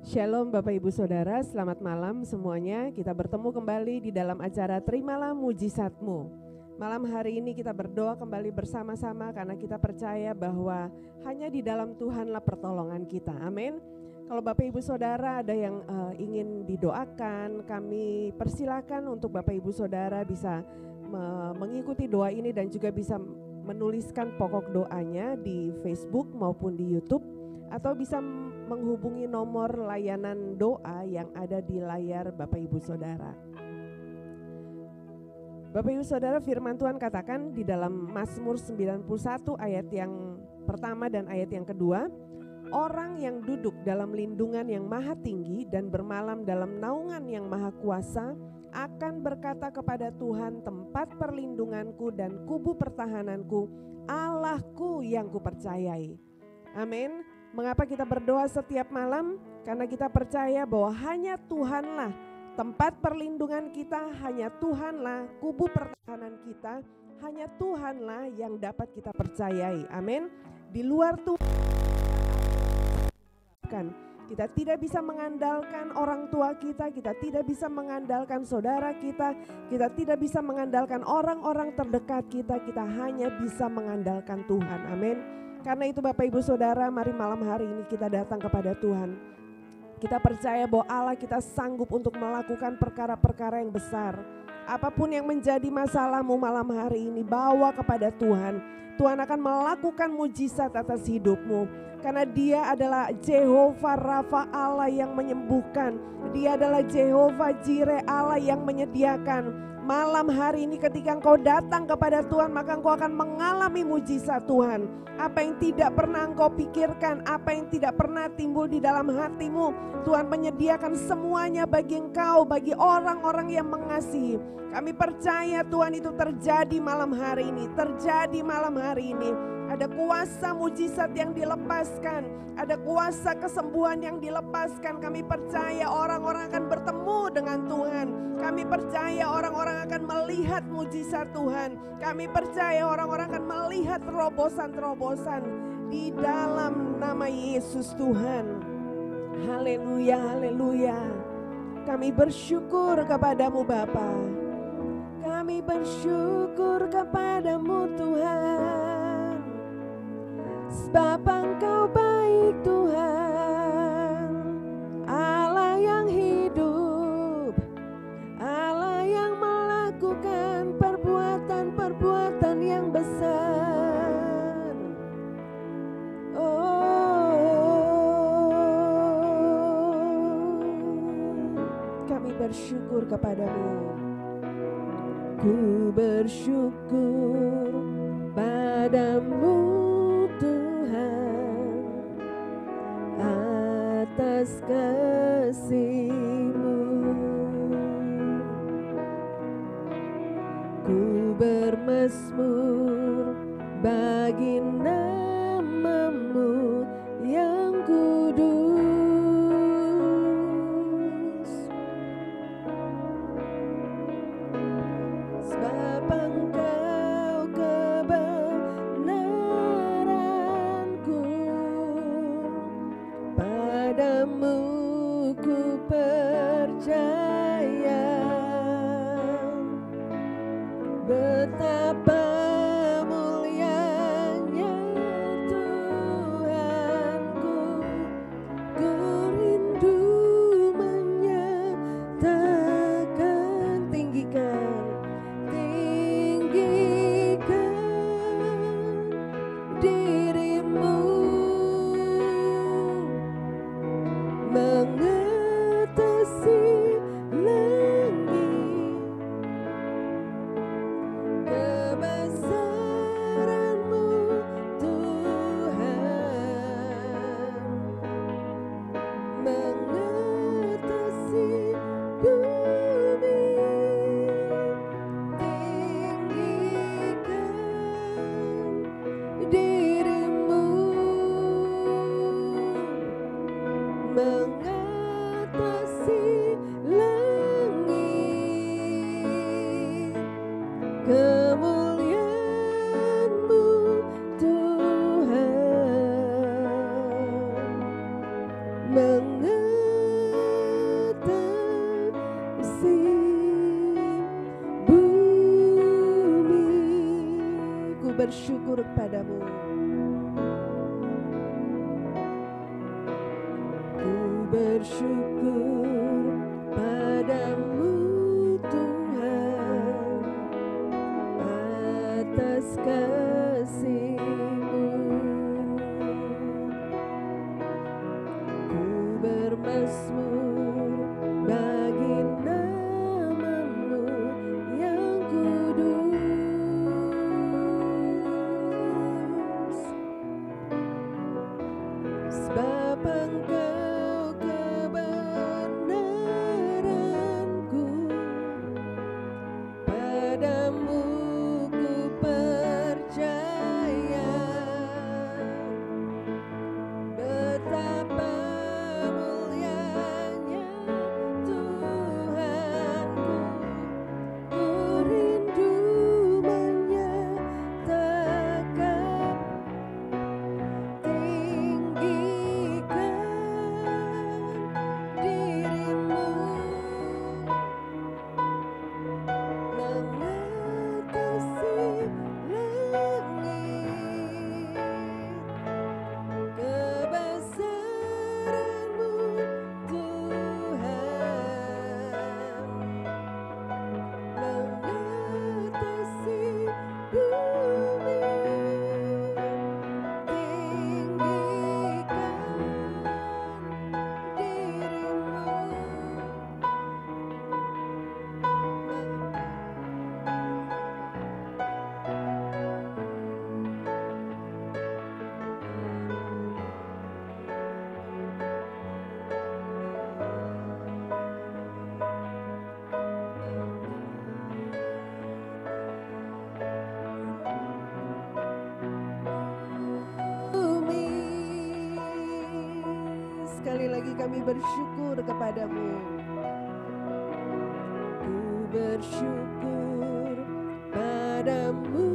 Shalom Bapak Ibu Saudara, selamat malam semuanya. Kita bertemu kembali di dalam acara Terimalah Mujizatmu. Malam hari ini kita berdoa kembali bersama-sama karena kita percaya bahwa hanya di dalam Tuhanlah pertolongan kita. Amin. Kalau Bapak Ibu Saudara ada yang ingin didoakan, kami persilakan untuk Bapak Ibu Saudara bisa mengikuti doa ini dan juga bisa menuliskan pokok doanya di Facebook maupun di YouTube, atau bisa menghubungi nomor layanan doa yang ada di layar Bapak Ibu Saudara. Bapak Ibu Saudara, firman Tuhan katakan di dalam Mazmur 91 ayat yang pertama dan ayat yang kedua, orang yang duduk dalam lindungan yang maha tinggi dan bermalam dalam naungan yang maha kuasa akan berkata kepada Tuhan, tempat perlindunganku dan kubu pertahananku, Allahku yang kupercayai. Amin. Mengapa kita berdoa setiap malam? Karena kita percaya bahwa hanya Tuhanlah tempat perlindungan kita, hanya Tuhanlah kubu pertahanan kita, hanya Tuhanlah yang dapat kita percayai. Amin. Di luar Tuhan, kita tidak bisa mengandalkan orang tua kita tidak bisa mengandalkan saudara kita tidak bisa mengandalkan orang-orang terdekat kita hanya bisa mengandalkan Tuhan. Amin. Karena itu Bapak Ibu Saudara, mari malam hari ini kita datang kepada Tuhan. Kita percaya bahwa Allah kita sanggup untuk melakukan perkara-perkara yang besar. Apapun yang menjadi masalahmu malam hari ini, bawa kepada Tuhan. Tuhan akan melakukan mujizat atas hidupmu. Karena Dia adalah Jehovah Rafa, Allah yang menyembuhkan. Dia adalah Jehovah Jireh, Allah yang menyediakan. Malam hari ini ketika engkau datang kepada Tuhan, maka engkau akan mengalami mujizat Tuhan. Apa yang tidak pernah engkau pikirkan, apa yang tidak pernah timbul di dalam hatimu, Tuhan menyediakan semuanya bagi engkau, bagi orang-orang yang mengasihi. Kami percaya Tuhan itu terjadi malam hari ini, terjadi malam hari ini. Ada kuasa mujizat yang dilepaskan, ada kuasa kesembuhan yang dilepaskan. Kami percaya orang-orang akan bertemu dengan Tuhan. Kami percaya orang-orang akan melihat mujizat Tuhan. Kami percaya orang-orang akan melihat terobosan-terobosan di dalam nama Yesus Tuhan. Haleluya, haleluya. Kami bersyukur kepadamu Bapa. Kami bersyukur kepadamu Tuhan. Sebab Engkau baik Tuhan, Allah yang hidup, Allah yang melakukan perbuatan-perbuatan yang besar. Kami bersyukur kepadamu. Ku bersyukur padamu Tuhan atas kasih-Mu. Ku bermazmur bagi nama-Mu yang kudus. Sebab Engkau kebenaranku, padamu ku percaya. Betapa mulianya Tuhanku, ku rindu menyatakan, tinggikan dirimu, mengatasi langit, kebenaran kepadamu. Ku bersyukur padamu Tuhan atas kasih-Mu. Ku bermazmur bagi nama-Mu yang kudus, sebab Engkau kebenaranku, padamu ku percaya. Betapa mulianya Tuhanku, ku rindu menyatakan, tinggikan dirimu, mengatasi langit, kebesaran-Mu Tuhan, mengatasi bumi, tinggikan bumi. Sekali lagi kami bersyukur kepadamu. Ku bersyukur padamu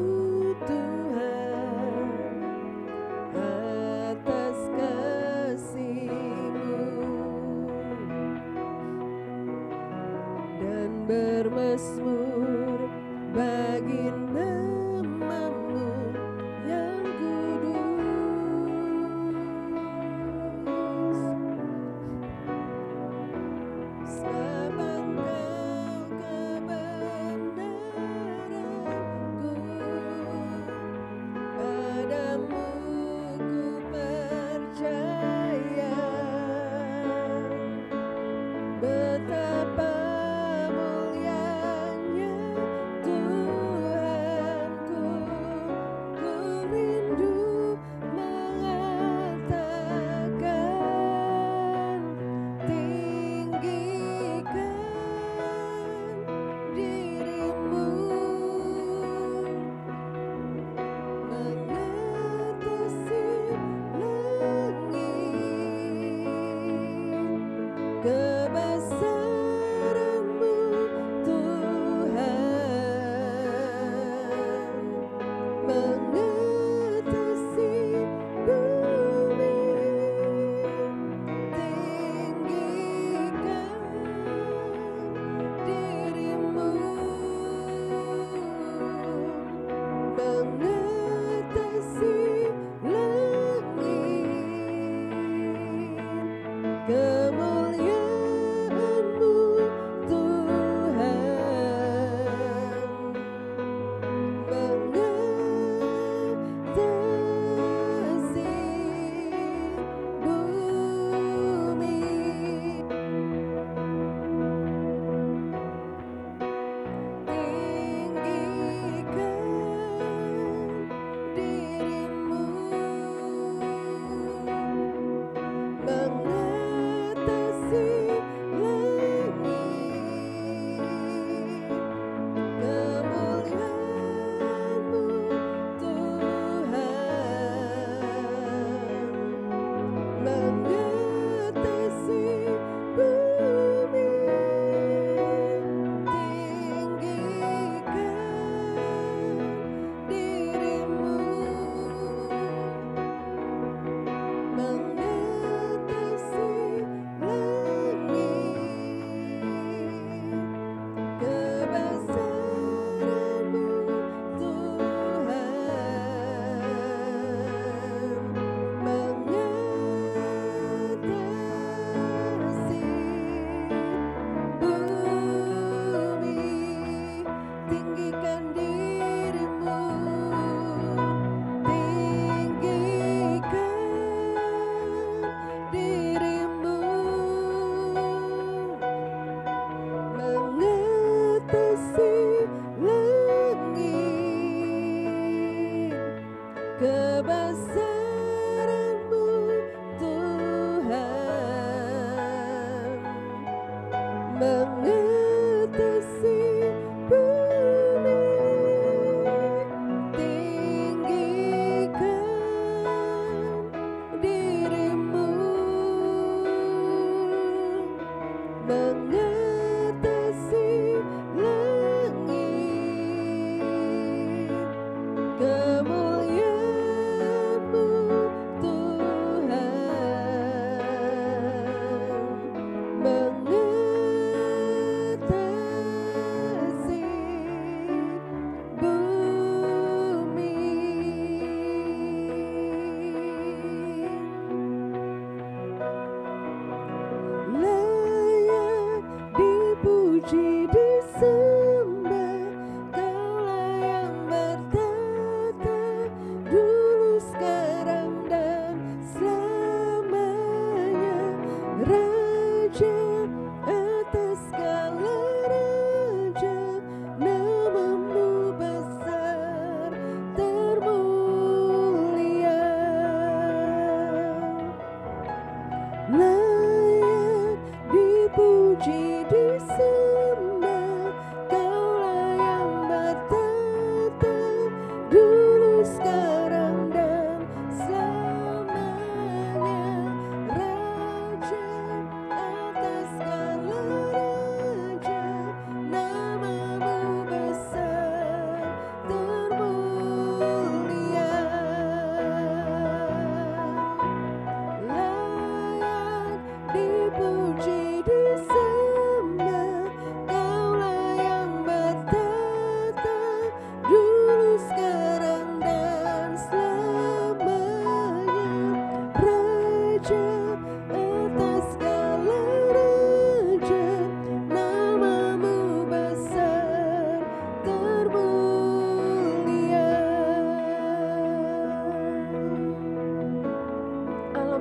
Tuhan atas kasih-Mu, dan bermazmur bagi nama-Mu yang kudus, sebab Engkau kebenaranku, padamu ku percaya. Betapa mulianya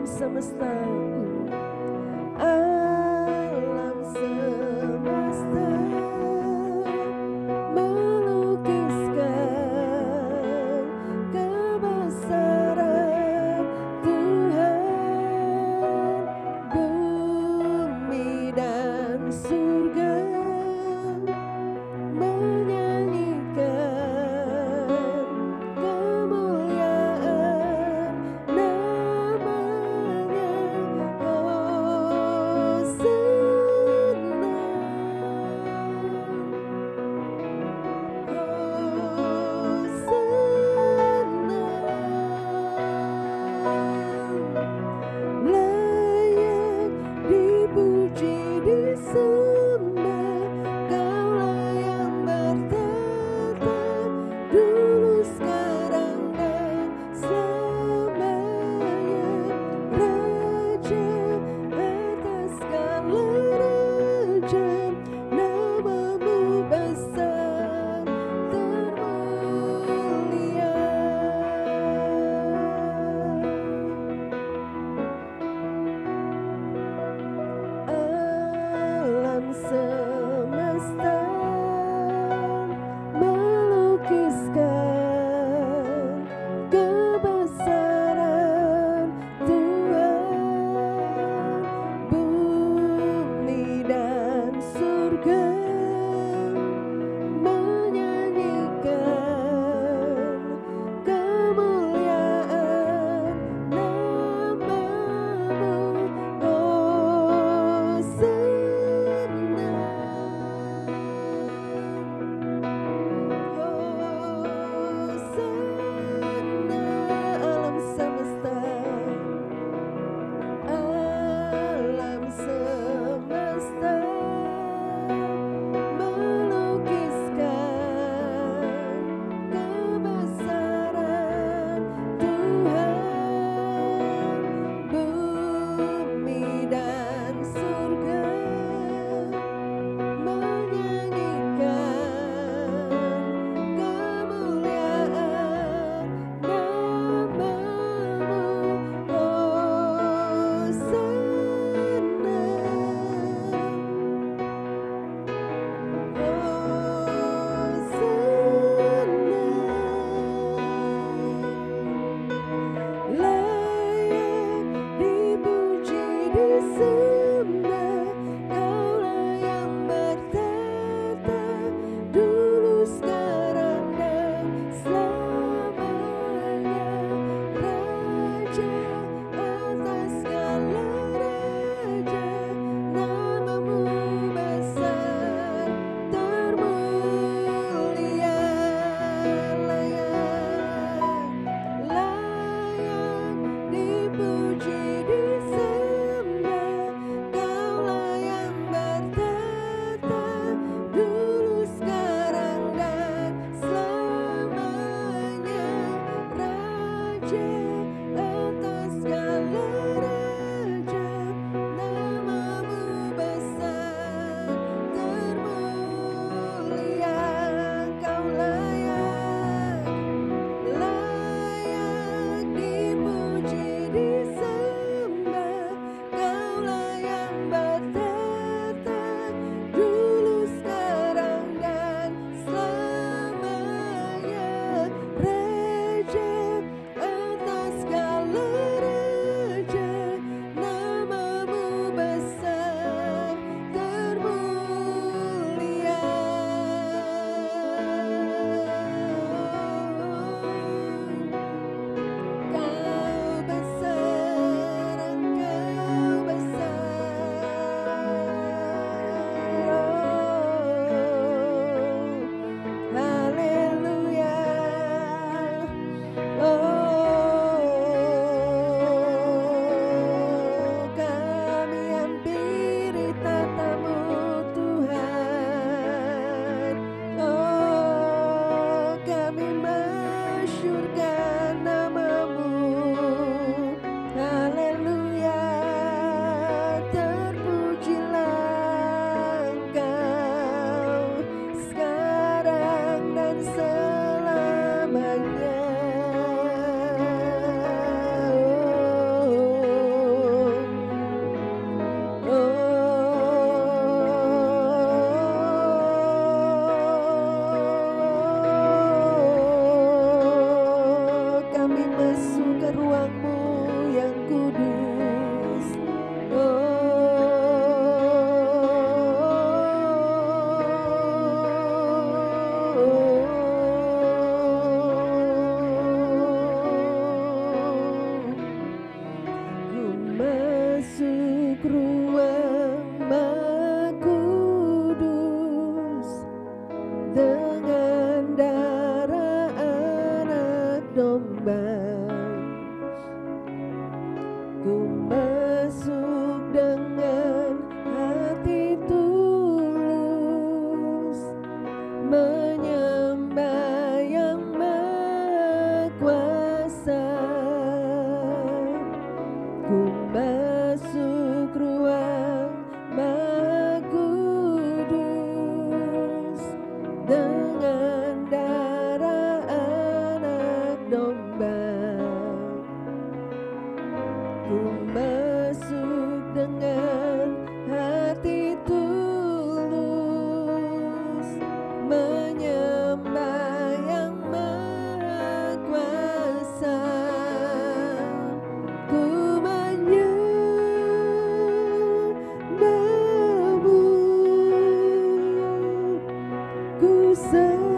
semesta, alam semesta melukiskan kebesaran Tuhan. Bumi dan surga menyanyikan kemuliaan namanya. Oh ruang Maha Kudus dengan darah anak domba. Ku masuk dengan hati tulus menyembah Yang Maha Kuasa. Ku masuk ruang Maha Kudus dengan darah anak domba. Ku masuk dengan hati tulus menyembah Yang Maha Kuasa. Ku menyembah-Mu, ku sembah-Mu,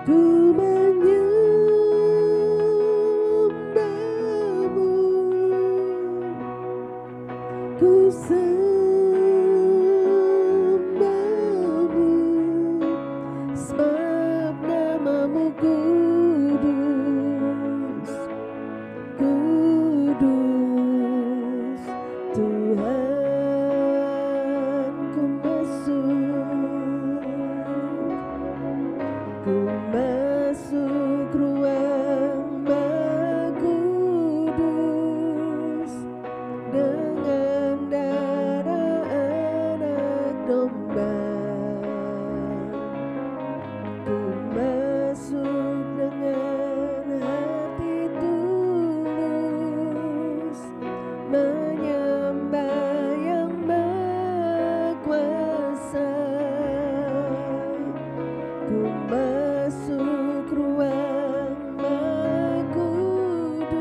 ku menyembah-Mu, ku sembah-Mu, sebab nama-Mu kudus, kudus. Tuhan, ku masuk ruang Maha Kudus dengan darah anak domba. Ku masuk dengan hati tulus menyembah Yang Maha Kuasa. Ku masuk ruang Maha Kudus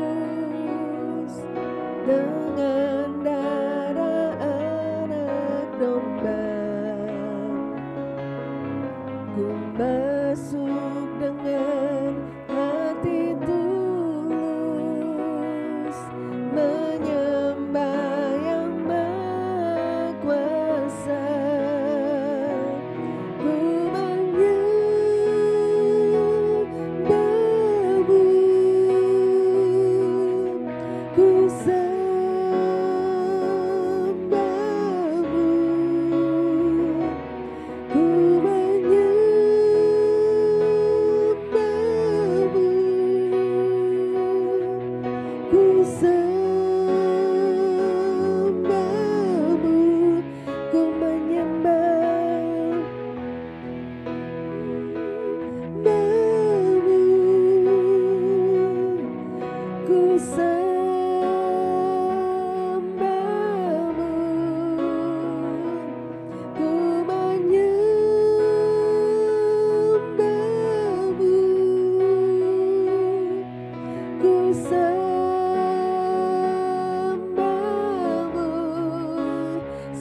dengan darah anak domba. Ku masuk dengan hati tulus menyembah Yang Maha Kuasa. Ku menyembah-Mu, ku sembah-Mu, ku menyembah-Mu, ku sembah-Mu, ku menyembah-Mu, ku sembah-Mu, ku menyembah-Mu, ku sembah-Mu,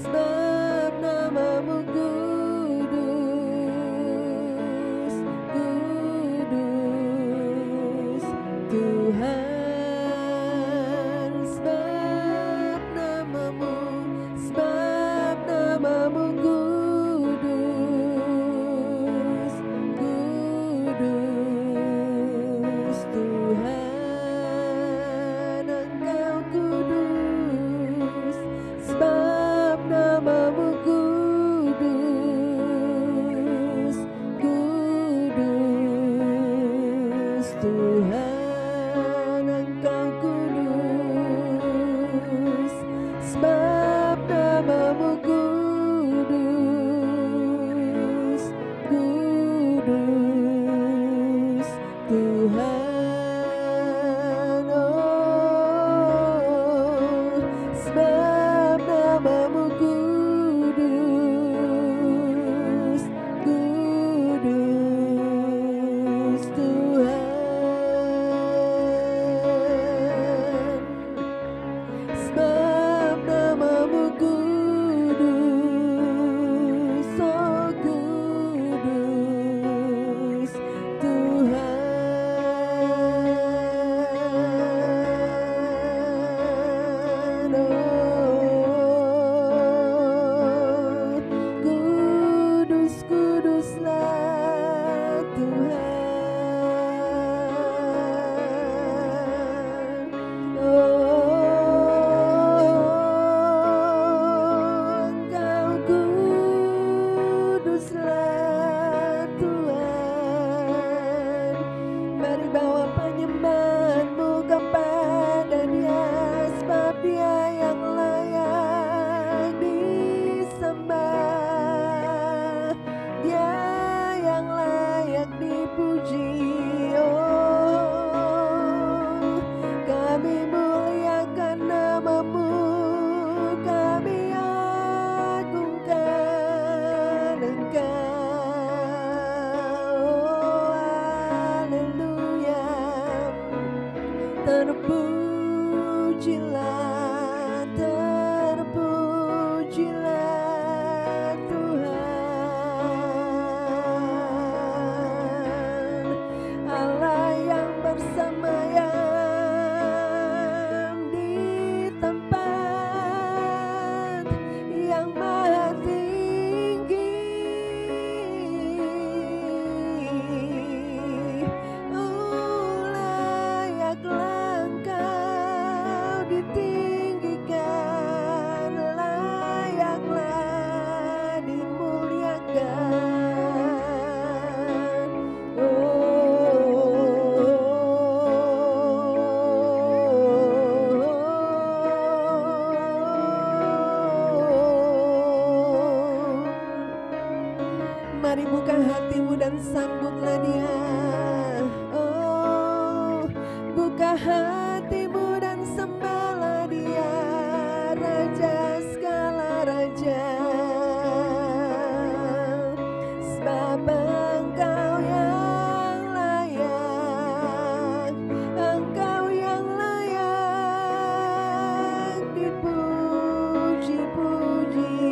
sebab nama-Mu kudus, kudus. Tuhan, sebab nama-Mu kudus, kudus. Tuhan, Engkau kudus, sebab nama-Mu kudus, kudus. Tuhan, Engkau kudus, sebab nama-Mu kudus, kudus. Tuhan, oh, sebab nama-Mu kudus, kudus. Tuhan, Terpujilah, terpujilah Tuhan, Allah yang bersemayam di tempat yang maha tinggi. Layaklah Engkau ditinggikan, layaklah dimuliakan. Mari buka hatimu dan sambutlah Dia. Oh, buka hatimu dan sembahlah Dia, Raja segala raja. Sebab Engkau yang layak, Engkau yang layak dipuji-puji.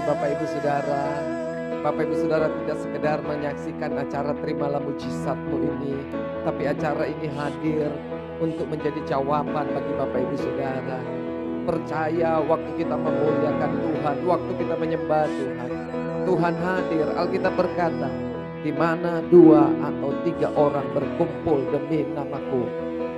Bapak Ibu Saudara. Bapak Ibu Saudara tidak sekedar menyaksikan acara terimalah mujizatmu ini, tapi acara ini hadir untuk menjadi jawaban bagi Bapak Ibu Saudara. Percaya waktu kita memuliakan Tuhan, waktu kita menyembah Tuhan, Tuhan hadir. Alkitab berkata, di mana 2 atau 3 orang berkumpul demi namaku,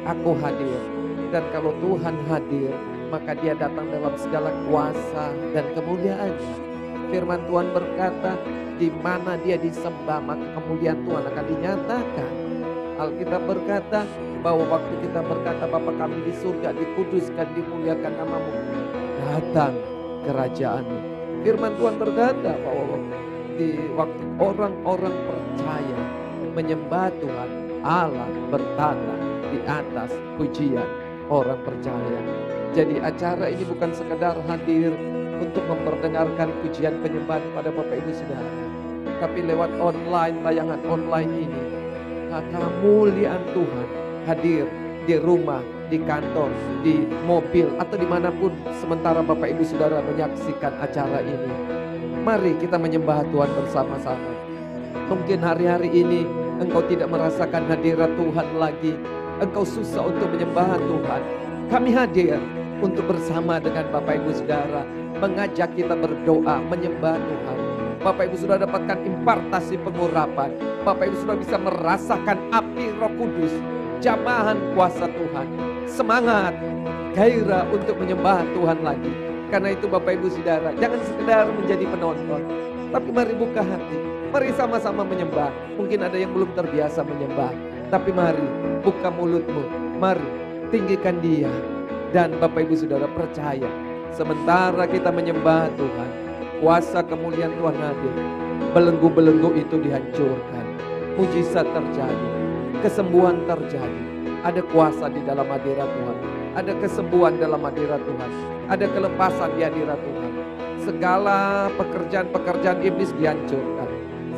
aku hadir. Dan kalau Tuhan hadir, maka dia datang dalam segala kuasa dan kemuliaannya. Firman Tuhan berkata, di mana dia disembah, maka kemuliaan Tuhan akan dinyatakan. Alkitab berkata bahwa waktu kita berkata, Bapa kami di surga, dikuduskan, dimuliakan namamu, datang kerajaanmu. Firman Tuhan berkata bahwa di waktu orang-orang percaya menyembah Tuhan, Allah bertata di atas pujian orang percaya. Jadi acara ini bukan sekedar hadir untuk memperdengarkan pujian penyembahan pada Bapak Ibu Saudara, tapi lewat online, tayangan online ini, kemuliaan Tuhan hadir di rumah, di kantor, di mobil, atau dimanapun sementara Bapak Ibu Saudara menyaksikan acara ini. Mari kita menyembah Tuhan bersama-sama. Mungkin hari-hari ini engkau tidak merasakan hadirat Tuhan lagi, engkau susah untuk menyembah Tuhan. Kami hadir untuk bersama dengan Bapak Ibu Saudara mengajak kita berdoa, menyembah Tuhan. Bapak Ibu Saudara dapatkan impartasi pengurapan. Bapak Ibu Saudara bisa merasakan api Roh Kudus, jamahan kuasa Tuhan, semangat, gairah untuk menyembah Tuhan lagi. Karena itu Bapak Ibu Saudara, jangan sekedar menjadi penonton, tapi mari buka hati, mari sama-sama menyembah. Mungkin ada yang belum terbiasa menyembah, tapi mari buka mulutmu, mari tinggikan Dia. Dan Bapak Ibu Saudara percaya, sementara kita menyembah Tuhan, kuasa kemuliaan Tuhan hadir. Belenggu-belenggu itu dihancurkan, mujizat terjadi, kesembuhan terjadi. Ada kuasa di dalam hadirat Tuhan, ada kesembuhan dalam hadirat Tuhan, ada kelepasan di hadirat Tuhan. Segala pekerjaan-pekerjaan iblis dihancurkan,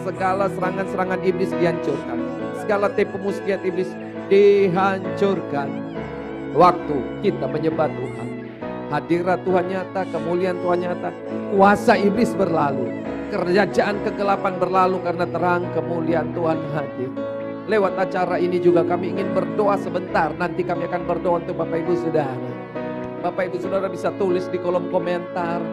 segala serangan-serangan iblis dihancurkan, segala tipu muslihat iblis dihancurkan. Waktu kita menyembah Tuhan, hadirat Tuhan nyata, kemuliaan Tuhan nyata, kuasa iblis berlalu, kerajaan kegelapan berlalu karena terang kemuliaan Tuhan hadir. Lewat acara ini juga kami ingin berdoa sebentar. Nanti kami akan berdoa untuk Bapak Ibu Saudara. Bapak Ibu Saudara bisa tulis di kolom komentar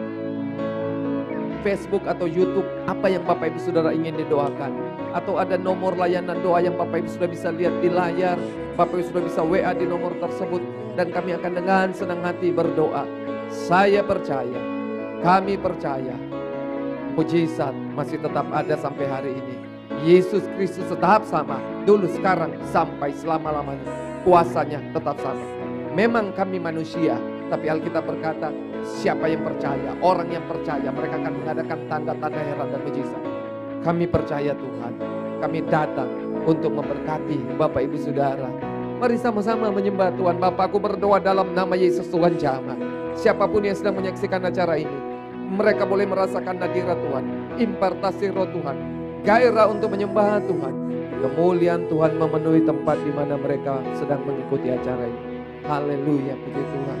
Facebook atau YouTube apa yang Bapak Ibu Saudara ingin didoakan. Atau ada nomor layanan doa yang Bapak Ibu sudah bisa lihat di layar. Bapak Ibu sudah bisa WA di nomor tersebut. Dan kami akan dengan senang hati berdoa. Saya percaya, kami percaya, mujizat masih tetap ada sampai hari ini. Yesus Kristus tetap sama, dulu, sekarang, sampai selama-lamanya. Kuasanya tetap sama. Memang kami manusia, tapi Alkitab berkata, siapa yang percaya, orang yang percaya, mereka akan mengadakan tanda-tanda heran dan mujizat. Kami percaya Tuhan, kami datang untuk memberkati Bapak Ibu Saudara. Mari sama-sama menyembah Tuhan. Bapa, aku berdoa dalam nama Yesus Tuhan jamah. Siapapun yang sedang menyaksikan acara ini, mereka boleh merasakan hadirat Tuhan, impartasi roh Tuhan, gairah untuk menyembah Tuhan. Kemuliaan Tuhan memenuhi tempat di mana mereka sedang mengikuti acara ini. Haleluya, puji Tuhan.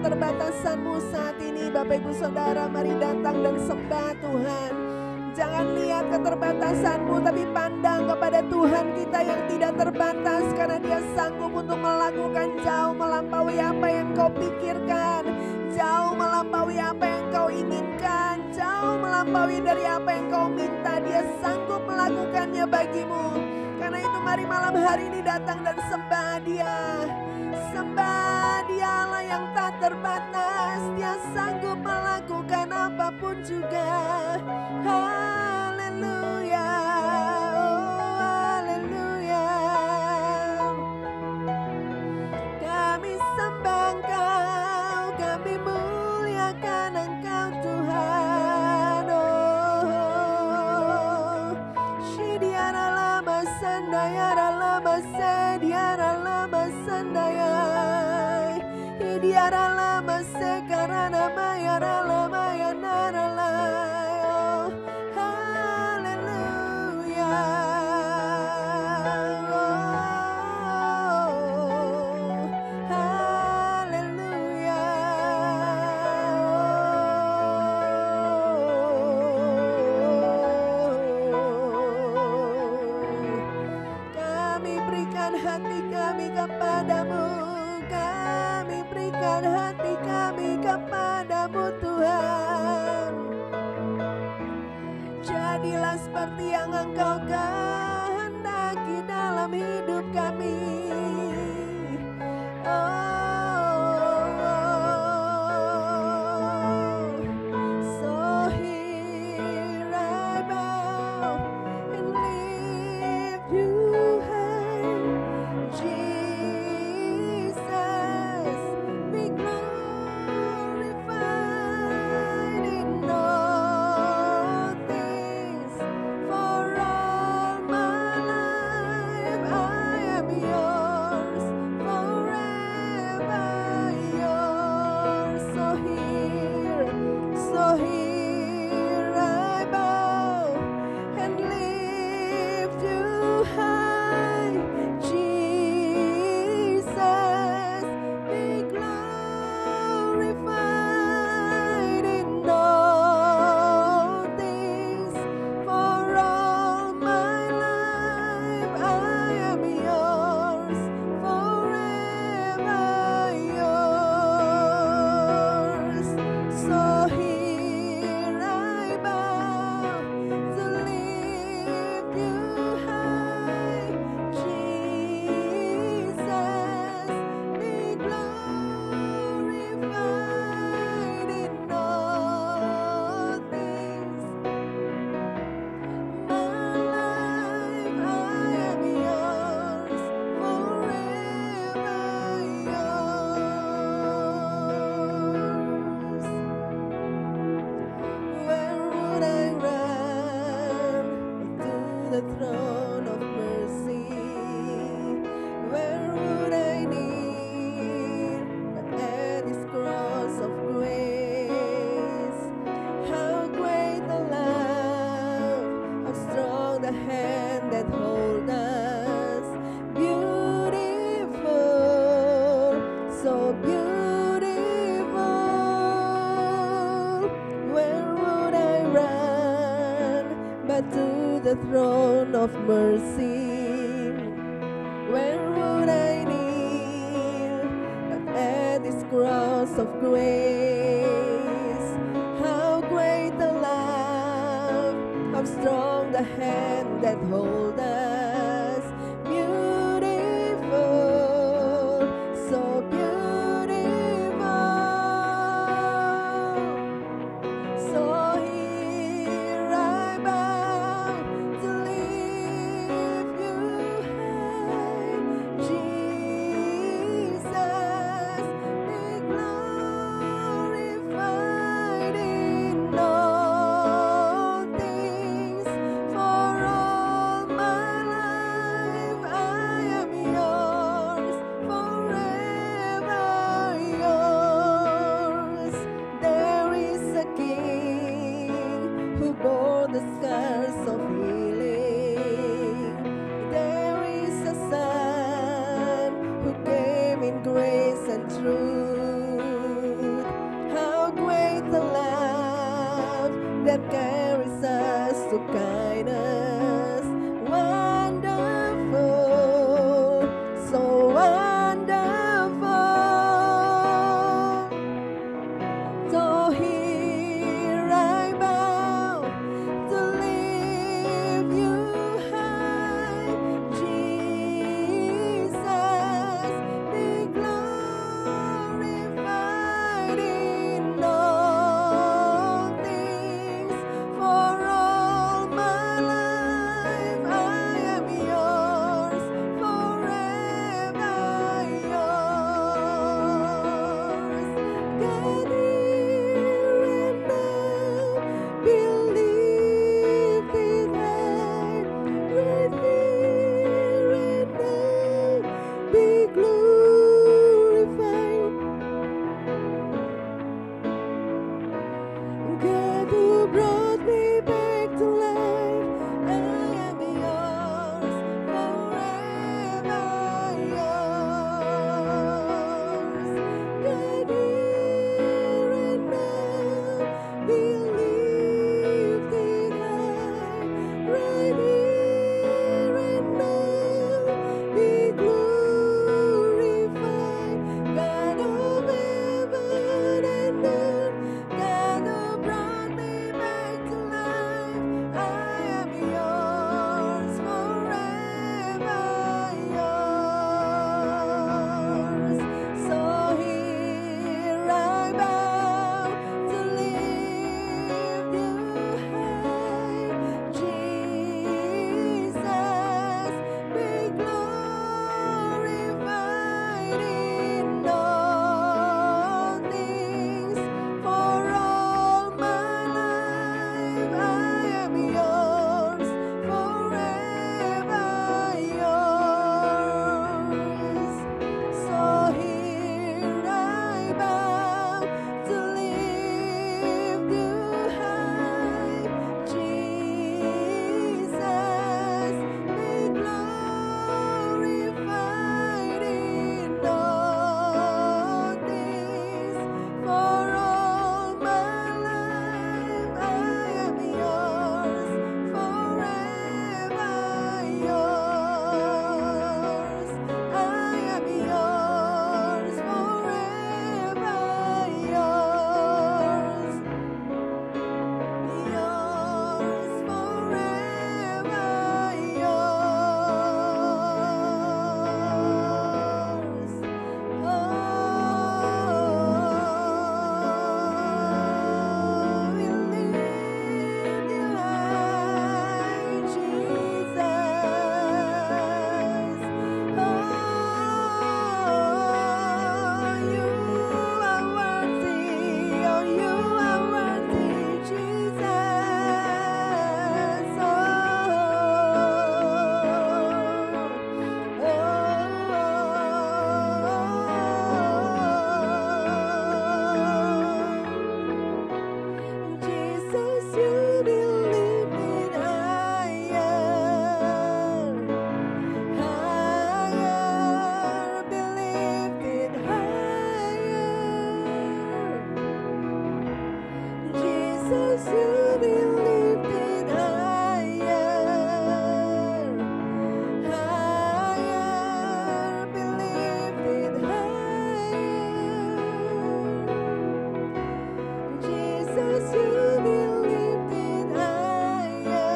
keterbatasanmu saat ini Bapak Ibu Saudara, mari datang dan sembah Tuhan. Jangan lihat keterbatasanmu, tapi pandang kepada Tuhan kita yang tidak terbatas, karena Dia sanggup untuk melakukan jauh melampaui apa yang kau pikirkan, jauh melampaui apa yang kau inginkan, jauh melampaui dari apa yang kau minta. Dia sanggup melakukannya bagimu. Karena itu mari malam hari ini datang dan sembah Dia. Sembah Dia, Allah yang tak terbatas. Dia sanggup melakukan apapun juga. Haleluya, oh haleluya. Kami sembah Engkau, kami muliakan Engkau Tuhan. Oh, Shidiara lama sandayara lama sediara lama sandayai, Hidiara lama sekarana mayara lama yanara lai. Oh, haleluya. Oh, haleluya. kepadamu, kami berikan hati kami kepadamu Tuhan. Jadilah seperti yang Engkau kehendaki dalam hidup kami. The throne of mercy, where would I kneel but at this cross of grace? How great the love, how strong the hand that holds us. Beautiful, so beautiful. So here I bow to lift you high, Jesus, be glorified in all things. For all my life I am yours, forever yours. There is a King who bore the scars of healing. There is a Son who came in grace and truth. How great the love that carries us to kindness. Wonderful, so wonderful. So here I bow to lift you high, Jesus, be glorified in all things. For all my Jesus, you be lifted higher, higher, be lifted higher. Jesus, you be lifted higher,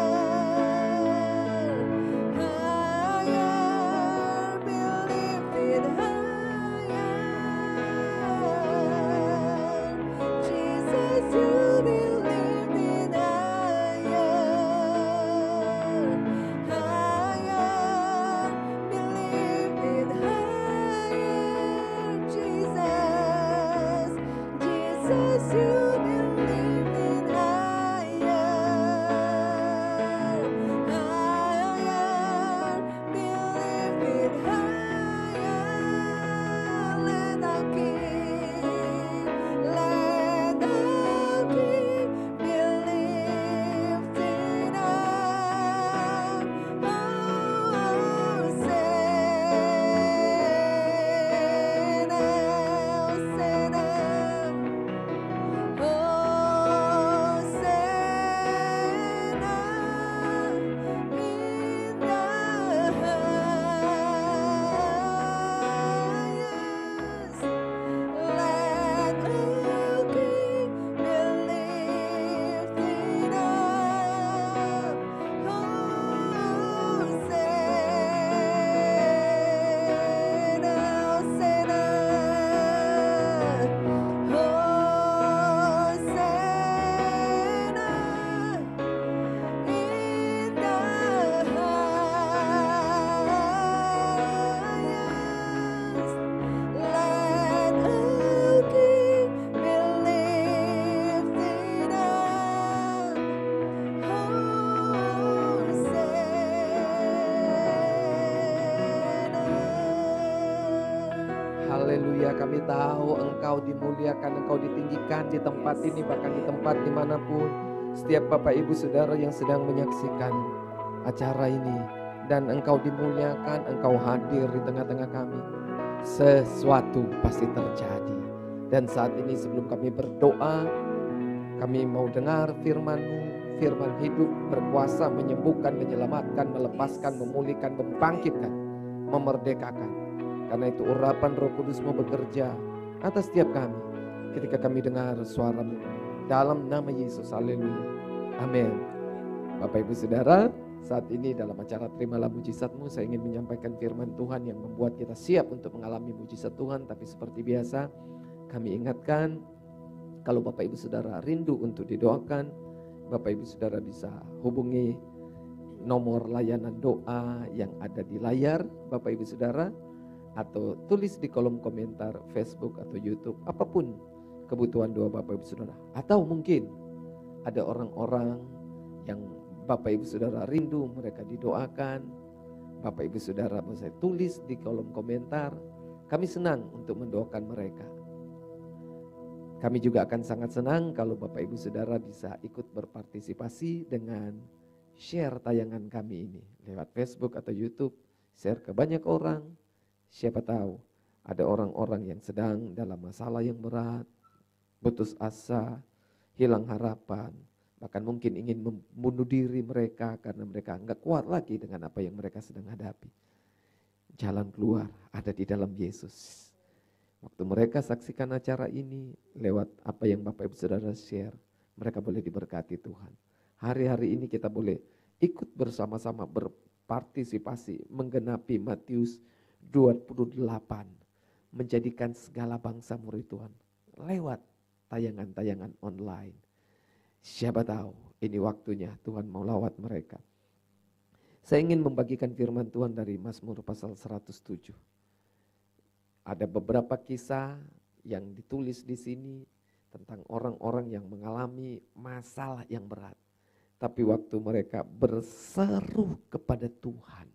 higher, be lifted higher. Jesus, you be lifted higher, higher, be lifted higher. Jesus, Jesus, you be lifted higher, higher, be lifted higher. Let our King, let our King be lifted up. Oh, Haleluya, kami tahu Engkau dimuliakan, Engkau ditinggikan di tempat ini, bahkan di tempat dimanapun. Setiap Bapak Ibu Saudara yang sedang menyaksikan acara ini, dan Engkau dimuliakan, Engkau hadir di tengah-tengah kami. Sesuatu pasti terjadi. Dan saat ini sebelum kami berdoa, kami mau dengar firman-Mu, firman hidup, berkuasa, menyembuhkan, menyelamatkan, melepaskan, memulihkan, membangkitkan, memerdekakan. Karena itu urapan Roh Kudus-Mu bekerja atas setiap kami ketika kami dengar suara-Mu. Dalam nama Yesus, haleluya, amin. Bapak Ibu Saudara, saat ini dalam acara Terimalah Mujizat-Mu, saya ingin menyampaikan firman Tuhan yang membuat kita siap untuk mengalami mujizat Tuhan. Tapi seperti biasa, kami ingatkan, kalau Bapak Ibu Saudara rindu untuk didoakan, Bapak Ibu Saudara bisa hubungi nomor layanan doa yang ada di layar Bapak Ibu Saudara, atau tulis di kolom komentar Facebook atau YouTube, apapun kebutuhan doa Bapak Ibu Saudara. Atau mungkin ada orang-orang yang Bapak Ibu Saudara rindu mereka didoakan, Bapak Ibu Saudara bisa tulis di kolom komentar. Kami senang untuk mendoakan mereka. Kami juga akan sangat senang kalau Bapak Ibu Saudara bisa ikut berpartisipasi dengan share tayangan kami ini lewat Facebook atau YouTube. Share ke banyak orang. Siapa tahu ada orang-orang yang sedang dalam masalah yang berat, putus asa, hilang harapan, bahkan mungkin ingin membunuh diri mereka karena mereka enggak kuat lagi dengan apa yang mereka sedang hadapi. Jalan keluar ada di dalam Yesus. Waktu mereka saksikan acara ini lewat apa yang Bapak Ibu Saudara share, mereka boleh diberkati Tuhan. Hari-hari ini kita boleh ikut bersama-sama berpartisipasi menggenapi Matius 28, menjadikan segala bangsa murid Tuhan lewat tayangan-tayangan online. Siapa tahu ini waktunya Tuhan mau lawat mereka. Saya ingin membagikan firman Tuhan dari Mazmur pasal 107. Ada beberapa kisah yang ditulis di sini tentang orang-orang yang mengalami masalah yang berat. Tapi waktu mereka berseru kepada Tuhan,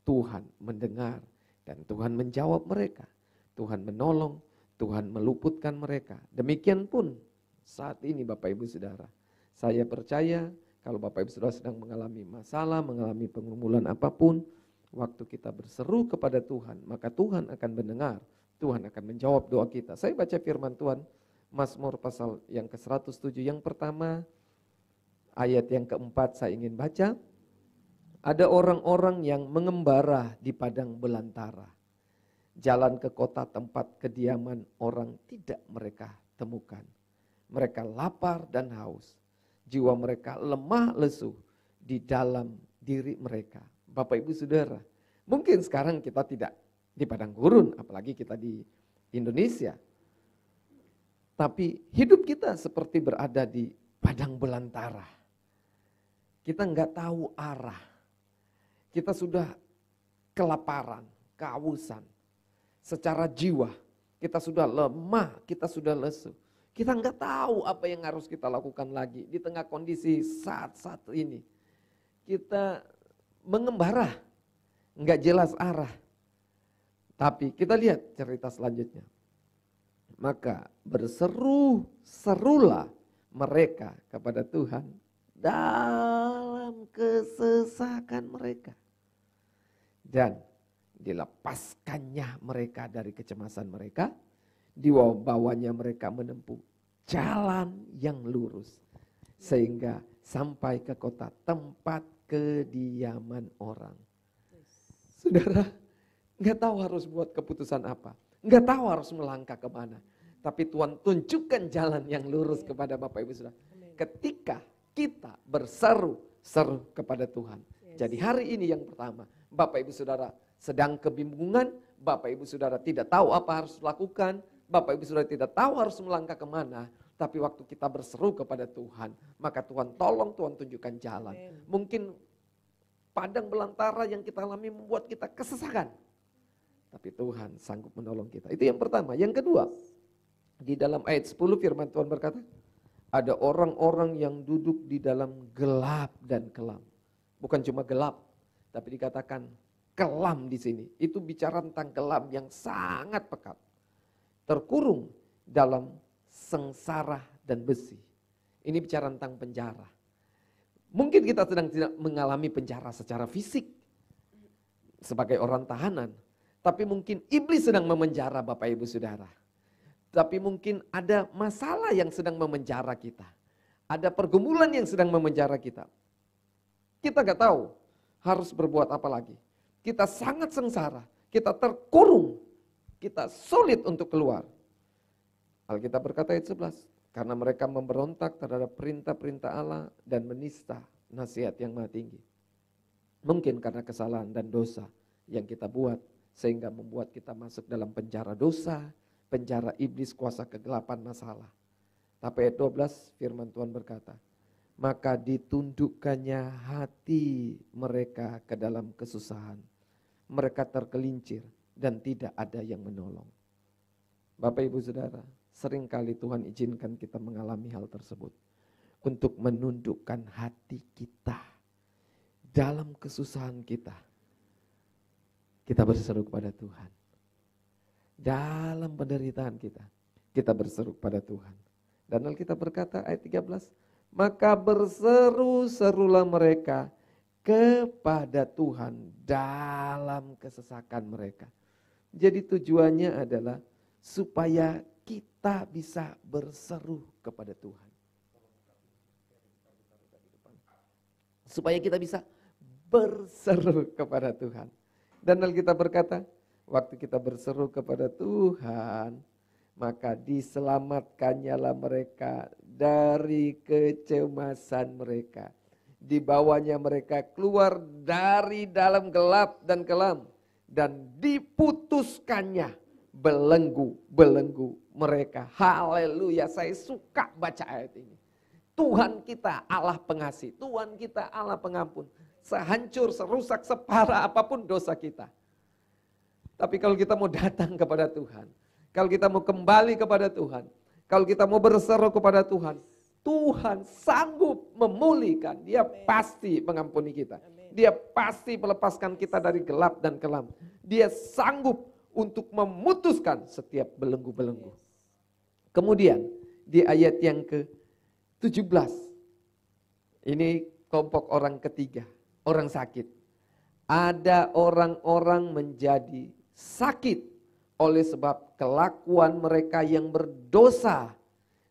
Tuhan mendengar dan Tuhan menjawab mereka. Tuhan menolong, Tuhan meluputkan mereka. Demikian pun saat ini Bapak Ibu Saudara. Saya percaya kalau Bapak Ibu Saudara sedang mengalami masalah, mengalami pengumulan apapun, waktu kita berseru kepada Tuhan, maka Tuhan akan mendengar, Tuhan akan menjawab doa kita. Saya baca firman Tuhan Mazmur pasal yang ke-107. Yang pertama, ayat yang keempat saya ingin baca. Ada orang-orang yang mengembara di padang belantara. Jalan ke kota tempat kediaman orang tidak mereka temukan. Mereka lapar dan haus. Jiwa mereka lemah lesu di dalam diri mereka. Bapak Ibu Saudara, mungkin sekarang kita tidak di padang gurun, apalagi kita di Indonesia. Tapi hidup kita seperti berada di padang belantara. Kita nggak tahu arah. Kita sudah kelaparan, kehausan. Secara jiwa kita sudah lemah, kita sudah lesu. Kita nggak tahu apa yang harus kita lakukan lagi di tengah kondisi saat ini. Kita mengembara, nggak jelas arah. Tapi kita lihat cerita selanjutnya. Maka berseru-serulah mereka kepada Tuhan dalam kesesakan mereka. Dan dilepaskannya mereka dari kecemasan mereka. Dibawanya mereka menempuh jalan yang lurus. Sehingga sampai ke kota tempat kediaman orang. Saudara, nggak tahu harus buat keputusan apa. Nggak tahu harus melangkah kemana. Tapi Tuhan tunjukkan jalan yang lurus kepada Bapak Ibu Saudara. Ketika kita berseru-seru kepada Tuhan. Jadi hari ini yang pertama, Bapak Ibu Saudara sedang kebingungan, Bapak Ibu Saudara tidak tahu apa harus lakukan, Bapak Ibu Saudara tidak tahu harus melangkah kemana. Tapi waktu kita berseru kepada Tuhan, maka Tuhan tolong, Tuhan tunjukkan jalan. Mungkin padang belantara yang kita alami membuat kita kesesakan. Tapi Tuhan sanggup menolong kita. Itu yang pertama. Yang kedua, di dalam ayat 10 firman Tuhan berkata, ada orang-orang yang duduk di dalam gelap dan kelam. Bukan cuma gelap, tapi dikatakan kelam di sini. Itu bicara tentang kelam yang sangat pekat. Terkurung dalam sengsara dan besi. Ini bicara tentang penjara. Mungkin kita sedang tidak mengalami penjara secara fisik sebagai orang tahanan. Tapi mungkin iblis sedang memenjara Bapak Ibu Saudara. Tapi mungkin ada masalah yang sedang memenjara kita. Ada pergumulan yang sedang memenjara kita. Kita gak tahu harus berbuat apa lagi. Kita sangat sengsara. Kita terkurung. Kita sulit untuk keluar. Alkitab berkata ayat 11. Karena mereka memberontak terhadap perintah-perintah Allah dan menista nasihat yang maha tinggi. Mungkin karena kesalahan dan dosa yang kita buat. Sehingga membuat kita masuk dalam penjara dosa, penjara iblis, kuasa kegelapan masalah. Tapi ayat 12 firman Tuhan berkata, maka ditundukkannya hati mereka ke dalam kesusahan. Mereka tergelincir dan tidak ada yang menolong. Bapak Ibu Saudara, seringkali Tuhan izinkan kita mengalami hal tersebut. Untuk menundukkan hati kita dalam kesusahan kita. Kita berseru kepada Tuhan. Dalam penderitaan kita, kita berseru kepada Tuhan. Dan Alkitab berkata ayat 13, maka berseru-serulah mereka kepada Tuhan dalam kesesakan mereka. Jadi tujuannya adalah supaya kita bisa berseru kepada Tuhan. Supaya kita bisa berseru kepada Tuhan. Dan Alkitab berkata, waktu kita berseru kepada Tuhan, maka diselamatkannya mereka dari kecemasan mereka. Dibawanya mereka keluar dari dalam gelap dan kelam. Dan diputuskannya belenggu-belenggu mereka. Haleluya, saya suka baca ayat ini. Tuhan kita Allah pengasih, Tuhan kita Allah pengampun. Sehancur, serusak, separah apapun dosa kita. Tapi kalau kita mau datang kepada Tuhan, kalau kita mau kembali kepada Tuhan, kalau kita mau berseru kepada Tuhan, Tuhan sanggup memulihkan. Dia pasti mengampuni kita. Dia pasti melepaskan kita dari gelap dan kelam. Dia sanggup untuk memutuskan setiap belenggu-belenggu. Kemudian di ayat yang ke-17, ini kelompok orang ketiga, orang sakit. Ada orang-orang menjadi sakit oleh sebab kelakuan mereka yang berdosa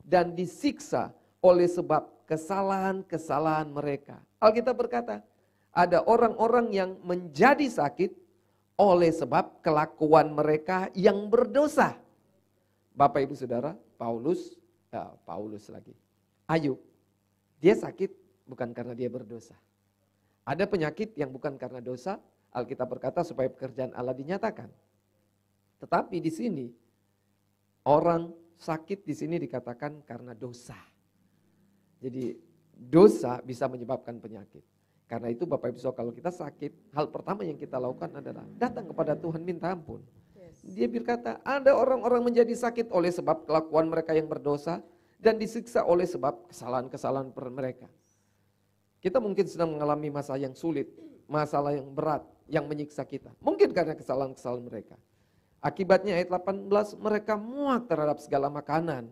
dan disiksa oleh sebab kesalahan-kesalahan mereka. Alkitab berkata, ada orang-orang yang menjadi sakit oleh sebab kelakuan mereka yang berdosa. Bapak Ibu Saudara, Ayub, dia sakit bukan karena dia berdosa. Ada penyakit yang bukan karena dosa, Alkitab berkata supaya pekerjaan Allah dinyatakan. Tetapi di sini orang sakit di sini dikatakan karena dosa. Jadi dosa bisa menyebabkan penyakit. Karena itu Bapak Ibu Saudara, kalau kita sakit, hal pertama yang kita lakukan adalah datang kepada Tuhan minta ampun. Dia berkata, ada orang-orang menjadi sakit oleh sebab kelakuan mereka yang berdosa dan disiksa oleh sebab kesalahan-kesalahan mereka. Kita mungkin sedang mengalami masa yang sulit, masalah yang berat, yang menyiksa kita. Mungkin karena kesalahan-kesalahan mereka. Akibatnya ayat 18, mereka muak terhadap segala makanan.